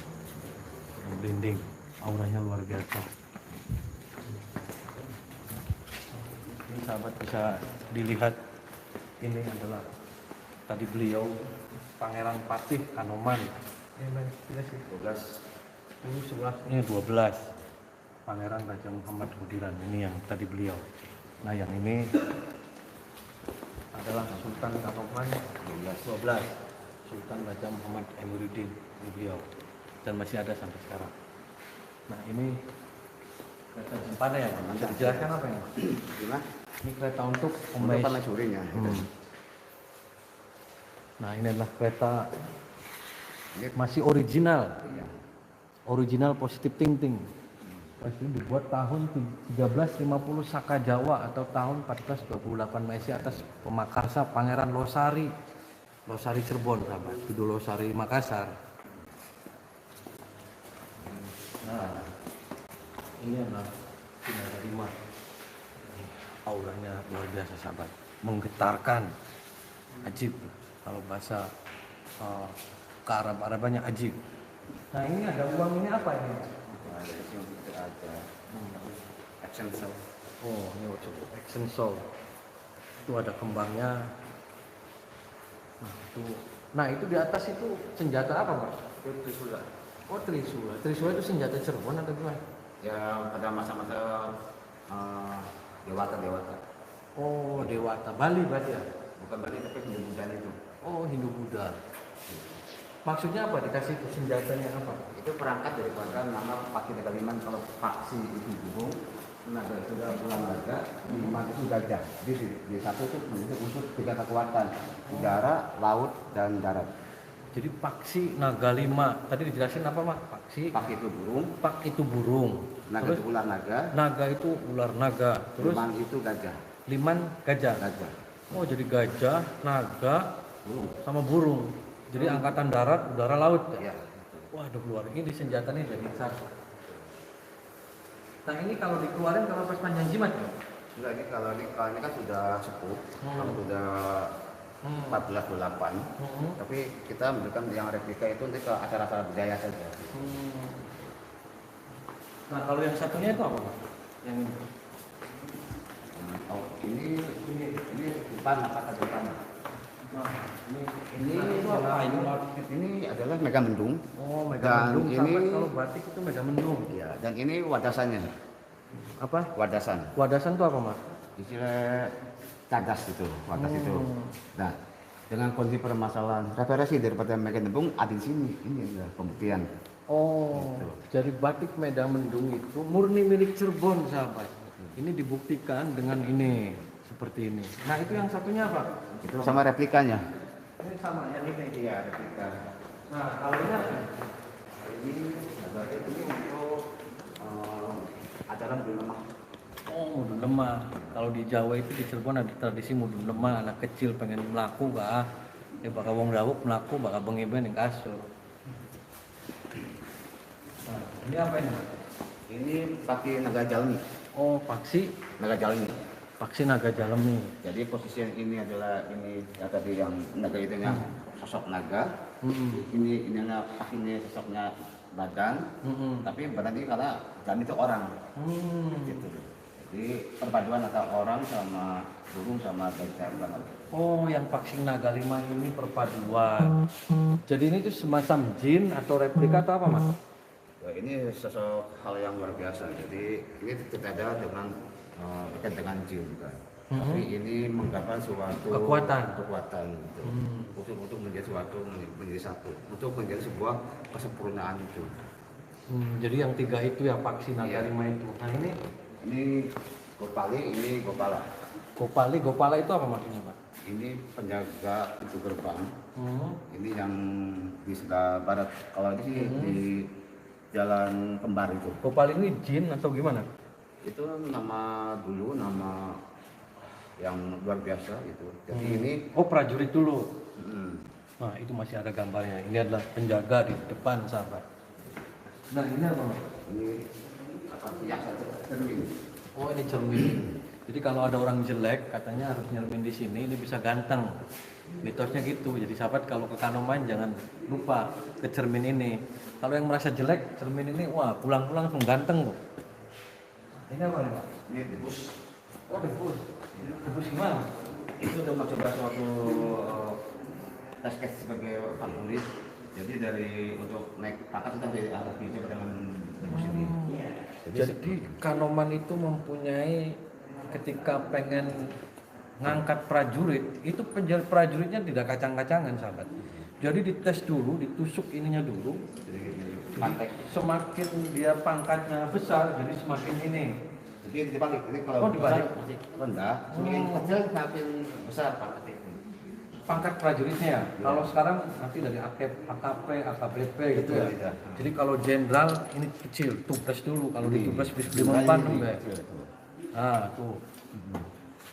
A: Sudah merinding, auranya luar biasa. Ini sahabat bisa dilihat, ini adalah tadi beliau Pangeran Patih Kanoman. Ini 12. Ini 11, ini 12. Pangeran Raja Muhammad Budiran, ini yang tadi beliau. Nah yang ini adalah Sultan Kanoman 12. Sultan Raja Muhammad Emiruddin, ini beliau. Dan masih ada sampai sekarang. Nah ini kereta simpanan ya, bisa dijelaskan apa ini?
B: Gimana?
A: Ini kereta untuk
B: Untuk pemancurinya.
A: Nah ini adalah kereta
B: Ini
A: masih original,
B: iya.
A: original positif thinking. Ini dibuat tahun 1350 Saka Jawa atau tahun 1428 Masehi atas pemakarsa Pangeran Losari, Losari Cirebon, sahabat. Itu Losari Makassar. Nah, ini adalah Kinara 5. Auranya luar biasa, sahabat. Menggetarkan, ajib. Kalau bahasa ke-Arab-Arabannya ajib. Nah ini ada uang ini apa ini?
B: Ada action cell.
A: Oh, ini action soul. Itu ada kembangnya. Nah itu di atas itu senjata apa, Pak?
B: Itu trisula.
A: Oh, trisula. Trisula itu senjata Cirebon atau gimana?
B: Ya pada masa-masa dewata.
A: Oh, Dewata Bali berarti ya?
B: Bukan berarti tapi Hindu-Buddha itu.
A: Oh, Hindu-Buddha. Maksudnya apa? Dikasih senjatanya apa?
B: Itu perangkat daripada nama Paki Negaliman. Kalau paksi itu burung, naga itu ular naga, liman itu gajah. Di satu itu menjadi unsur 3 kekuatan, udara, laut, dan darat.
A: Jadi paksi naga 5. Tadi dijelasin apa, Mak? Paksi.
B: Pak itu burung,
A: Pak itu burung.
B: naga
A: Terus
B: itu ular naga,
A: naga itu ular naga. Terus
B: liman itu gajah.
A: liman gajah.
B: Gajah.
A: Oh, jadi gajah, naga,
B: Burung.
A: sama burung. Jadi angkatan darat, udara, laut.
B: Ya.
A: Waduh, luar ini senjatanya jadi satu. Nah ini kalau dikeluarin kalau pas panjang jimat ya?
B: Enggak, ini kalau ini kan sudah sepuh, kalau sudah 1428. Tapi kita memberikan yang replika itu untuk ke acara-acara budaya saja.
A: Nah kalau yang satunya itu apa, Pak? Yang ini?
B: Oh, ini depan apa depan?
A: Nah,
B: Ini
A: itu apa ini?
B: Ini adalah Megamendung.
A: Oh,
B: Dan
A: Megamendung.
B: ini-
A: Sahabat, kalau batik itu Megamendung.
B: Ya, dan ini wadasannya.
A: Apa?
B: Wadasan.
A: Wadasan itu apa, Mas?
B: Istilah cadas itu, wadas itu.
A: Hmm.
B: Nah, dengan kondisi permasalahan referensi daripada Megamendung ada di sini. Ini adalah pembuktian.
A: Oh, jadi batik Megamendung itu murni milik Cirebon, sahabat. Ini dibuktikan dengan ini, seperti ini. Nah itu yang satunya apa?
B: Itu sama replikanya.
A: Ini sama, yang ini.
B: Iya, replika.
A: Nah kalau ini apa?
B: Ini untuk acara bulan lemah.
A: Oh, mudun lemah. Kalau di Jawa itu di Cirebon ada tradisi mudun lemah. Anak kecil pengen melaku gak? Ya bakal wong dawuh melaku bakal bengi-bengi ning kasur. Nah, ini apa ini?
B: Ini pakai naga jalmi.
A: Oh, paksi
B: Naga jalmi.
A: naga jalemi.
B: Jadi posisi yang ini adalah ini ya tadi yang naga itu yang sosok naga. Ini pakinya sosoknya badan. Tapi badan ini karena jalmi itu orang. Gitu. Jadi perpaduan antara orang sama burung sama gajah banget.
A: Oh, yang vaksin naga 5 ini perpaduan. Jadi ini tuh semacam jin atau replika atau apa, Mas?
B: Ya, ini sosok hal yang luar biasa. Jadi ini tidak ada dengan berkaitan dengan jin juga. Tapi ini menggambarkan suatu kekuatan gitu. Untuk menjadi suatu menjadi satu, untuk menjadi sebuah kesempurnaan itu.
A: Jadi yang 3 itu ya vaksin naga
B: Iya.
A: 5 itu. Nah ini
B: Ini gopali, ini gopala.
A: Gopala itu apa maksudnya, Pak?
B: Ini penjaga pintu gerbang.
A: Hmm.
B: Ini yang di sebelah barat. Kalau ini sih di Jalan Kembar itu.
A: Gopal ini jin atau gimana?
B: Itu nama dulu, nama yang luar biasa itu. Jadi ini
A: Oh, prajurit dulu.
B: mm,
A: Nah, itu masih ada gambarnya. Ini adalah penjaga di depan, sahabat. Nah, ini apa, Mas?
B: ini apa biasa cermin.
A: Oh, ini cermin. Jadi kalau ada orang jelek, katanya harus nyermin di sini, ini bisa ganteng. Mitosnya gitu. Jadi sahabat kalau ke Kanoman jangan lupa ke cermin ini. Kalau yang merasa jelek, cermin ini, wah pulang-pulang langsung ganteng, kok. Ini apa nih, Pak?
B: Ini debus.
A: Oh, debus. Debus gimana?
B: Itu udah mau coba suatu tes case sebagai prajurit. Jadi dari untuk naik pangkat kita harus dicoba dengan debus ini.
A: Jadi Kanoman itu mempunyai ketika pengen ngangkat prajurit, itu prajuritnya tidak kacang-kacangan, sahabat. Jadi dites dulu, ditusuk ininya dulu. Jadi semakin dia pangkatnya besar, jadi semakin ini.
B: Jadi dibalik. Ini kalau
A: Oh, dibalik.
B: besar masih rendah, semakin kecil semakin besar pangkat itu.
A: Pangkat prajuritnya ya. Kalau sekarang nanti dari AKP, AKBP gitu ya.
B: Iya.
A: Jadi kalau jenderal ini kecil, tuples dulu. Kalau dituples bisa dimempan enggak. Ah, tuh.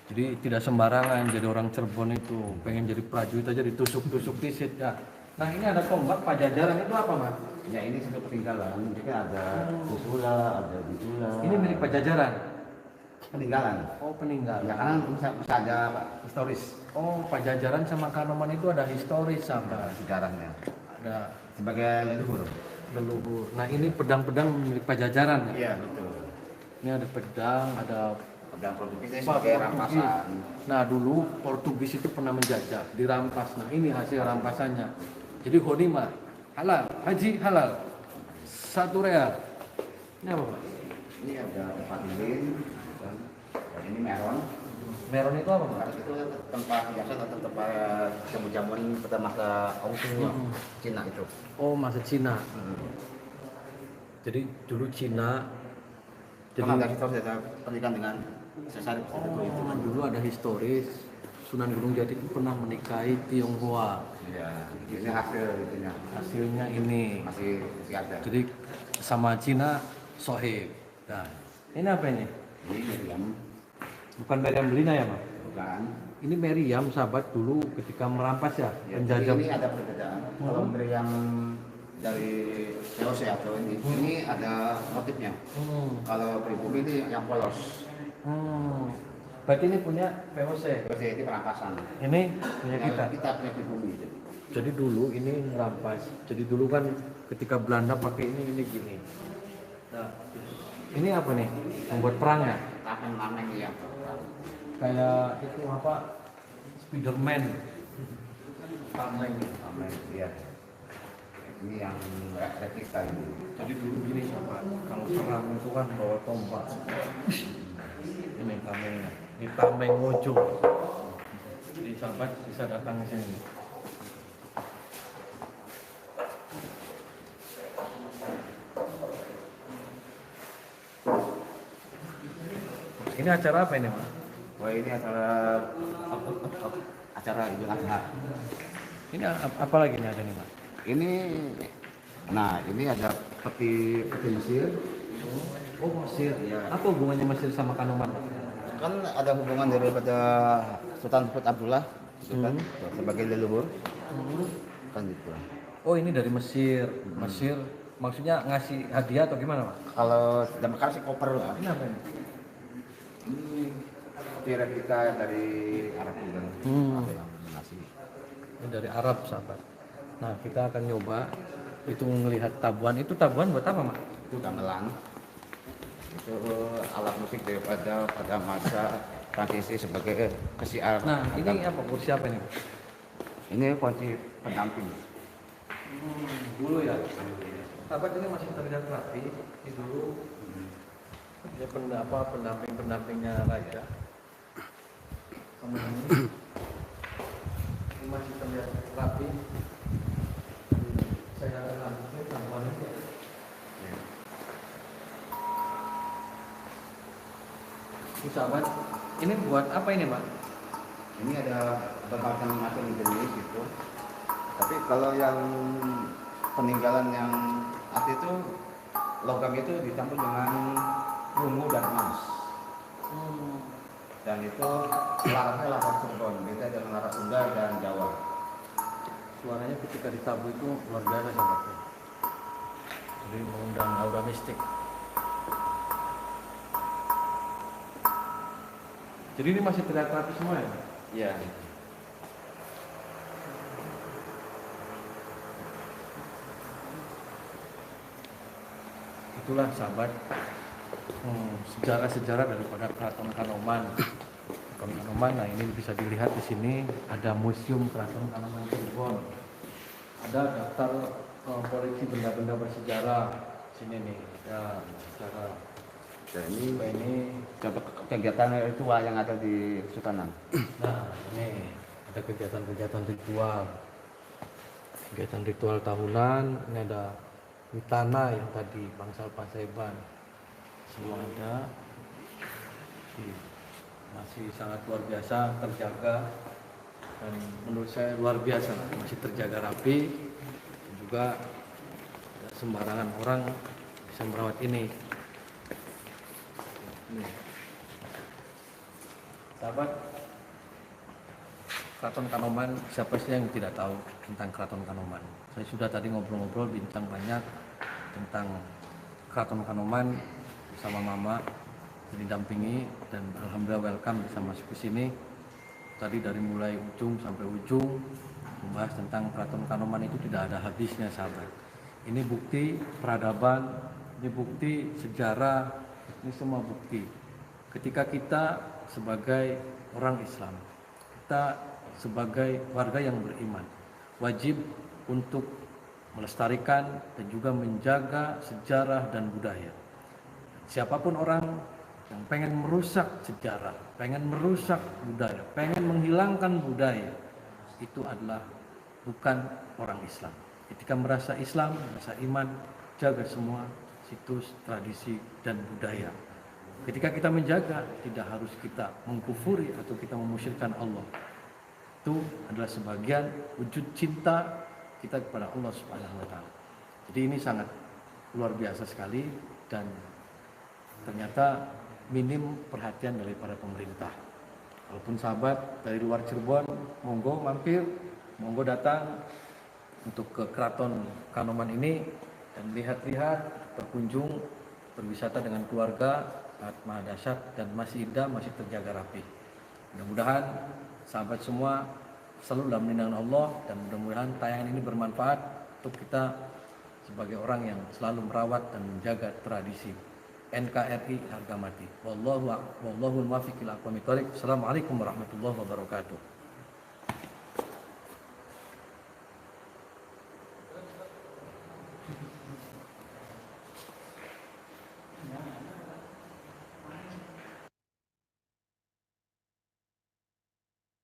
A: Jadi tidak sembarangan jadi orang Cirebon itu pengen jadi prajurit aja ditusuk-tusuk tisit ya. Nah, ini ada tombak Pajajaran itu apa, Mas?
B: Ya ini sudah peninggalan. Jadi ada Kusula, ada Bisula.
A: Ini milik Pajajaran.
B: Peninggalan.
A: Oh, peninggalan.
B: Ya karena bisa ada historis
A: Oh, Pajajaran sama Kanoman itu ada historis sama
B: sejarahnya
A: ada
B: sebagai leluhur.
A: leluhur. Nah, ini pedang-pedang milik Pajajaran ya.
B: Iya betul.
A: Ini ada pedang, ada
B: Pedang Portugis
A: Pak,
B: sebagai
A: Portugis.
B: rampasan.
A: Nah, dulu Portugis itu pernah menjajah, dirampas. Nah, ini hasil rampasannya. Jadi ghanimah halal, haji halal. 1 real. Ini apa, Pak?
B: Ini ada 4 lilin dan ini meron.
A: Meron itu apa, Pak?
B: Karena itu tempat biasa atau tempat jamu-jamuan pada masa Cina itu.
A: Oh, masa Cina. Jadi dulu Cina. Jadi
B: Karena ada historis ada pernikahan dengan Sesar itu.
A: oh, dulu ada historis Sunan Gunung Jati itu pernah menikahi Tionghoa.
B: Iya, ini hasil itunya
A: Hasilnya ini.
B: masih ada.
A: Jadi sama Cina sohib. Nah, ini apa ini?
B: Ini Meriam,
A: Bukan Meriam Belina ya, Mas?
B: bukan.
A: Ini Meriam sahabat dulu ketika merampas ya,
B: Ya,
A: penjajah.
B: ini ada perbedaan. Kalau Meriam dari VOC atau ini ada motifnya. Kalau pribumi ini yang polos.
A: Berarti ini punya VOC.
B: VOC itu perampasan.
A: Ini punya
B: Yang
A: kita.
B: kita punya pribumi itu.
A: Jadi dulu ini merampas. Jadi dulu kan ketika Belanda pakai ini gini. Nah, ini apa nih? Membuat perang ya?
B: Tameng-tameng yang
A: Kayak itu apa? Spiderman. Tameng.
B: tameng, iya. Ini yang replika ini.
A: Jadi dulu gini sahabat, kalau perang itu kan bawa tombak. Ini tamengnya. Ini tameng Mojo. Jadi sahabat bisa datang ke sini. Ini acara apa ini, Mas?
B: Wah ini acara Idul Adha.
A: Ini apa lagi nih ada nih, Mas?
B: Ini, nah ini ada peti Mesir.
A: Oh, Mesir.
B: Iya.
A: Apa hubungannya Mesir sama Kanoman?
B: Kan ada hubungan daripada Sultan Mahmud Abdullah itu kan sebagai leluhur kan gitu.
A: Oh, ini dari Mesir. Mesir maksudnya ngasih hadiah atau gimana, Pak?
B: Kalau zaman sekarang sih koper lah.
A: Ini apa ini?
B: Ini peti replika dari Arab juga. Ada yang ngasih.
A: Ini dari Arab, sahabat. Nah, kita akan nyoba itu melihat tabuan. Itu tabuan buat apa, Mak?
B: Itu gamelan. Itu alat musik daripada pada masa transisi sebagai kesiar.
A: Nah, ini apa? Kursi apa ini?
B: Ini kunci pendamping.
A: Dulu ya. Sahabat ini masih terlihat rapi. Ini dulu. Ya pendamping-pendampingnya raja. Sama ini masih terlihat rapi. Saya akan lanjutkan tabuan itu. Ini sahabat, ini buat apa ini, Pak?
B: Ini ada atau macam-macam jenis gitu. Tapi kalau yang peninggalan yang asli itu logam itu dicampur dengan rungu dan emas. Dan itu larasnya laras Cirebon, beda dengan laras Sunda dan Jawa.
A: Suaranya ketika ditabuh itu luar biasa sahabatku. Jadi mengundang aura mistik. Jadi ini masih terlihat rapi semua ya?
B: Iya.
A: Itulah sahabat sejarah-sejarah daripada Keraton Kanoman. Keraton Kanoman, nah ini bisa dilihat di sini ada Museum Keraton Kanoman Cirebon. Ada daftar koleksi benda-benda bersejarah. Sini nih, ya sejarah.
B: Dan
A: Ini
B: contoh kegiatan ritual yang ada di Sultanan.
A: nah ini ada kegiatan-kegiatan ritual. Kegiatan ritual tahunan, ini ada Witana yang tadi bangsal Paseban. Semua ada. Masih sangat luar biasa terjaga, dan menurut saya luar biasa masih terjaga rapi, dan juga tidak sembarangan orang bisa merawat ini. Sahabat, Keraton Kanoman, siapa sih yang tidak tahu tentang Keraton Kanoman? Saya sudah tadi ngobrol-ngobrol, bincang banyak tentang Keraton Kanoman bersama Mama, didampingi, dan alhamdulillah welcome bisa masuk ke sini. Tadi dari mulai ujung sampai ujung membahas tentang Keraton Kanoman itu tidak ada habisnya sahabat. Ini bukti peradaban, ini bukti sejarah, ini semua bukti. Ketika kita sebagai orang Islam, kita sebagai warga yang beriman, wajib untuk melestarikan dan juga menjaga sejarah dan budaya. Siapapun orang yang pengen merusak sejarah, pengen merusak budaya, pengen menghilangkan budaya, itu adalah bukan orang Islam. Ketika merasa Islam, merasa iman, jaga semua situs, tradisi, dan budaya. Ketika kita menjaga, tidak harus kita mengkufuri atau kita memusyrikan Allah. Itu adalah sebagian wujud cinta kita kepada Allah Subhanahu wa Ta'ala. Jadi ini sangat luar biasa sekali, dan ternyata minim perhatian dari para pemerintah. Walaupun sahabat dari luar Cirebon, monggo mampir, monggo datang untuk ke Keraton Kanoman ini dan lihat-lihat, berkunjung, berwisata dengan keluarga, sangat maha dahsyat dan masih indah, masih terjaga rapi. Mudah-mudahan sahabat semua selalu dalam lindungan Allah, dan mudah-mudahan tayangan ini bermanfaat untuk kita sebagai orang yang selalu merawat dan menjaga tradisi NKRI harga mati. Wallahul muwaffiq ila aqwamit thoriq. Assalamualaikum warahmatullahi wabarakatuh.